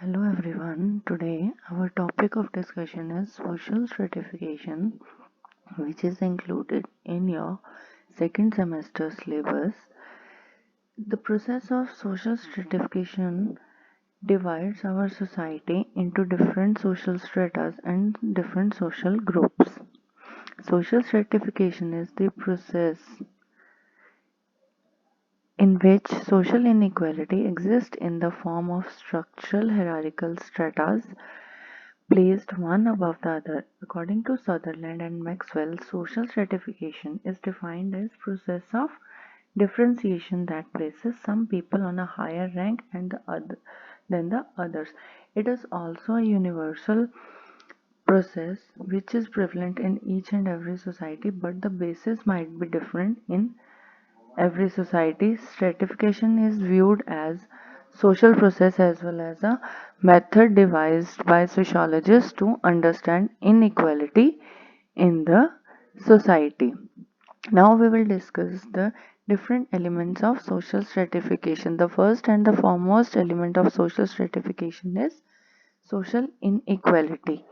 Hello everyone. Today our topic of discussion is social stratification, which is included in your second semester syllabus. The process of social stratification divides our society into different social stratas and different social groups. Social stratification is the process in which social inequality exists in the form of structural hierarchical stratas placed one above the other. According to Sutherland and Maxwell, social stratification is defined as process of differentiation that places some people on a higher rank than the others. It is also a universal process which is prevalent in each and every society, but the basis might be different in every society. Stratification is viewed as social process as well as a method devised by sociologists to understand inequality in the society. Now we will discuss the different elements of social stratification. The first and the foremost element of social stratification is social inequality.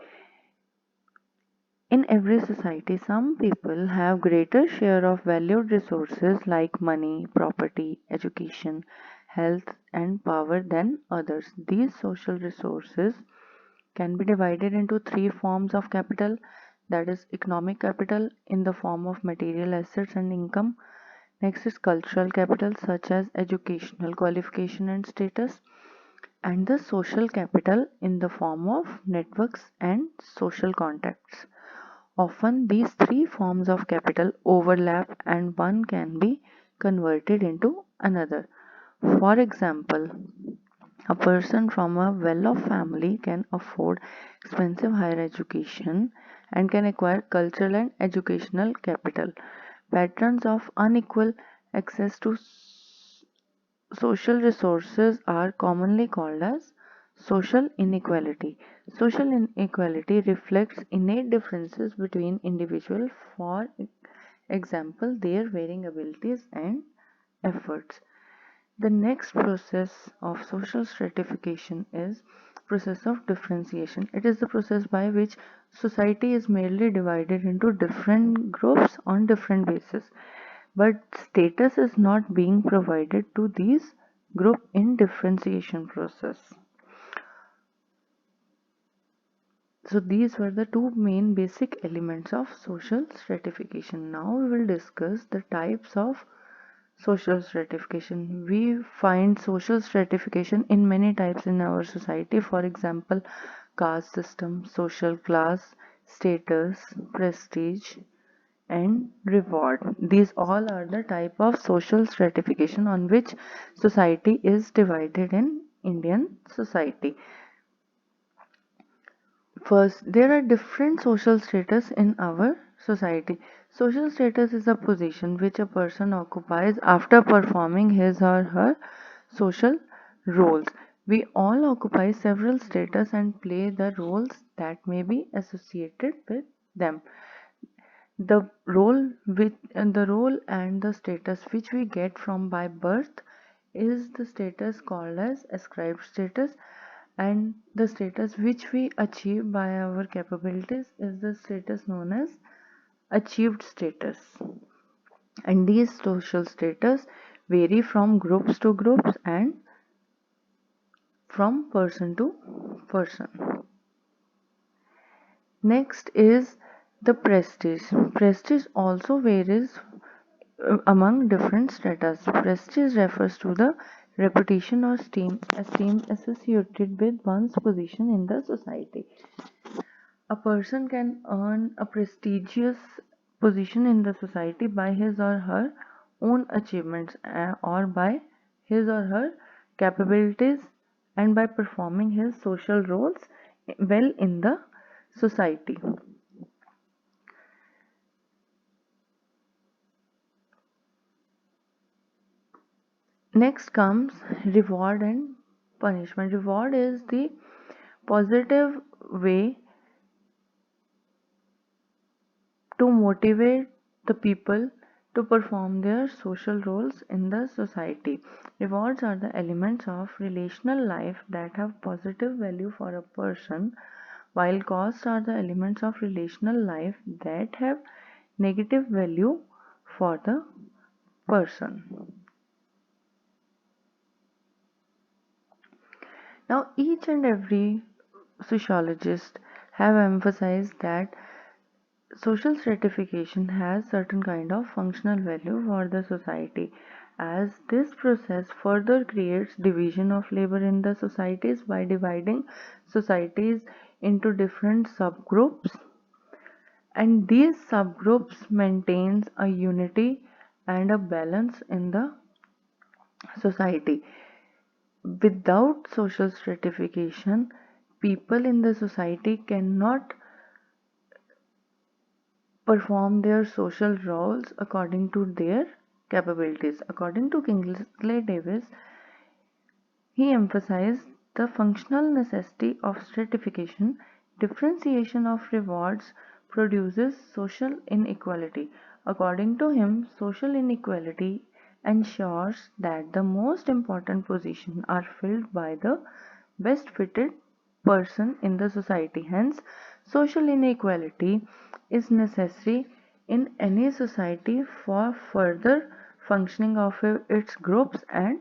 In every society, some people have greater share of valued resources like money, property, education, health, and power than others. These social resources can be divided into three forms of capital, that is economic capital in the form of material assets and income. Next is cultural capital such as educational qualification and status, and the social capital in the form of networks and social contacts. Often these three forms of capital overlap and one can be converted into another. For example, a person from a well-off family can afford expensive higher education and can acquire cultural and educational capital. Patterns of unequal access to social resources are commonly called as social inequality. Social inequality reflects innate differences between individuals, for example, their varying abilities and efforts. The next process of social stratification is process of differentiation. It is the process by which society is merely divided into different groups on different basis, but status is not being provided to these group in differentiation process. So these were the two main basic elements of social stratification. Now we will discuss the types of social stratification. We find social stratification in many types in our society. For example, caste system, social class, status, prestige, and reward. These all are the type of social stratification on which society is divided in Indian society. First, there are different social status in our society. Social status is a position which a person occupies after performing his or her social roles. We all occupy several status and play the roles that may be associated with them. The role and the status which we get from by birth is the status called as ascribed status, and the status which we achieve by our capabilities is the status known as achieved status. And these social status vary from groups to groups and from person to person. Next is the prestige. Prestige also varies among different stratas. Prestige refers to the reputation or esteem associated with one's position in the society. A person can earn a prestigious position in the society by his or her own achievements, or by his or her capabilities, and by performing his social roles well in the society. Next comes reward and punishment. Reward is the positive way to motivate the people to perform their social roles in the society. Rewards are the elements of relational life that have positive value for a person, while costs are the elements of relational life that have negative value for the person. Now, each and every sociologist have emphasized that social stratification has certain kind of functional value for the society, as this process further creates division of labor in the societies by dividing societies into different subgroups, and these subgroups maintains a unity and a balance in the society. Without social stratification, people in the society cannot perform their social roles according to their capabilities. According to Kingsley Davis, he emphasized the functional necessity of stratification. Differentiation of rewards produces social inequality. According to him, social inequality ensures that the most important positions are filled by the best fitted person in the society. Hence, social inequality is necessary in any society for further functioning of its groups and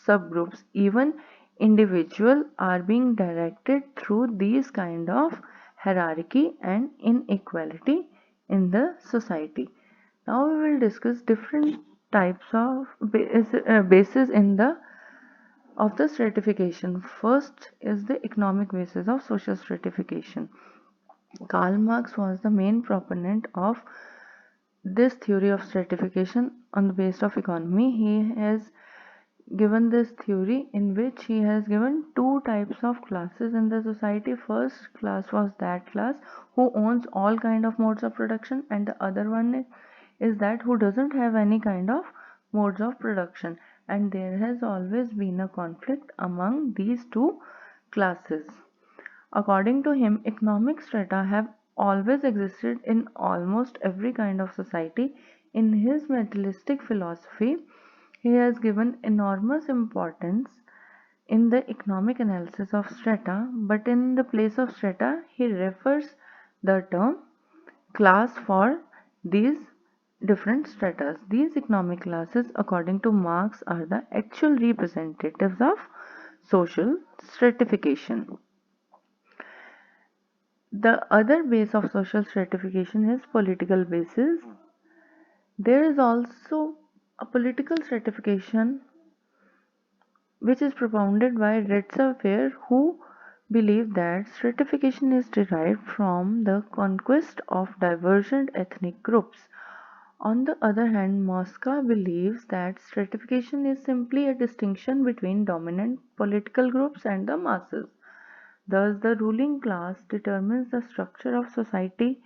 subgroups. Even individuals are being directed through these kind of hierarchy and inequality in the society. Now we will discuss different types of bases in the of the stratification. First is the economic basis of social stratification. Karl Marx was the main proponent of this theory of stratification on the basis of economy. He has given this theory in which he has given two types of classes in the society. First class was that class who owns all kind of modes of production, and the other one is that who doesn't have any kind of modes of production, and there has always been a conflict among these two classes. According to him, economic strata have always existed in almost every kind of society. In his materialistic philosophy, he has given enormous importance in the economic analysis of strata, but in the place of strata, he refers the term class for these different stratas. These economic classes, according to Marx, are the actual representatives of social stratification. The other base of social stratification is political basis. There is also a political stratification which is propounded by Retzer, who believe that stratification is derived from the conquest of divergent ethnic groups. On the other hand, Mosca believes that stratification is simply a distinction between dominant political groups and the masses. Thus, the ruling class determines the structure of society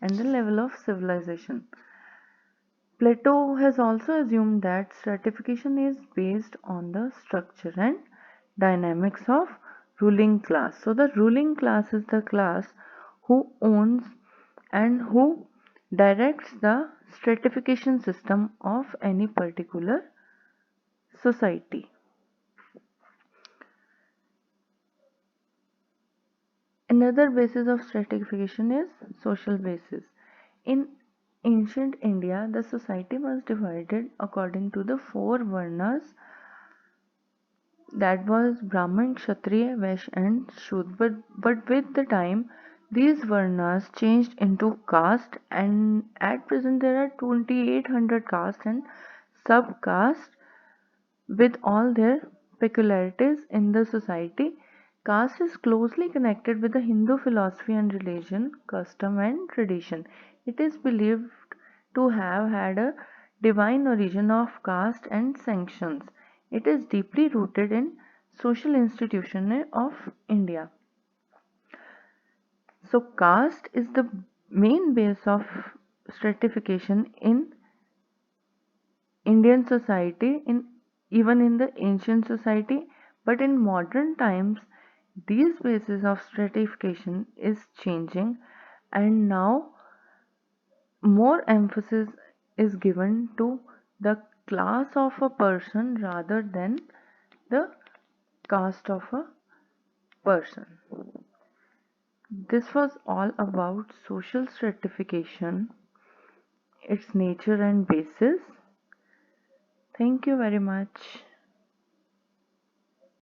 and the level of civilization. Plato has also assumed that stratification is based on the structure and dynamics of ruling class. So the ruling class is the class who owns and who directs the stratification system of any particular society. Another basis of stratification is social basis. In ancient India, the society was divided according to the four varnas, that was Brahman, Kshatriya, Vaishya and Shudra. But with the time, these varnas changed into caste, and at present there are 2800 castes and sub-castes with all their peculiarities in the society. Caste is closely connected with the Hindu philosophy and religion, custom and tradition. It is believed to have had a divine origin of caste and sanctions. It is deeply rooted in social institution of India. So caste is the main base of stratification in Indian society, in even in the ancient society, but in modern times these bases of stratification is changing, and now more emphasis is given to the class of a person rather than the caste of a person. This was all about social stratification, its nature and basis. Thank you very much.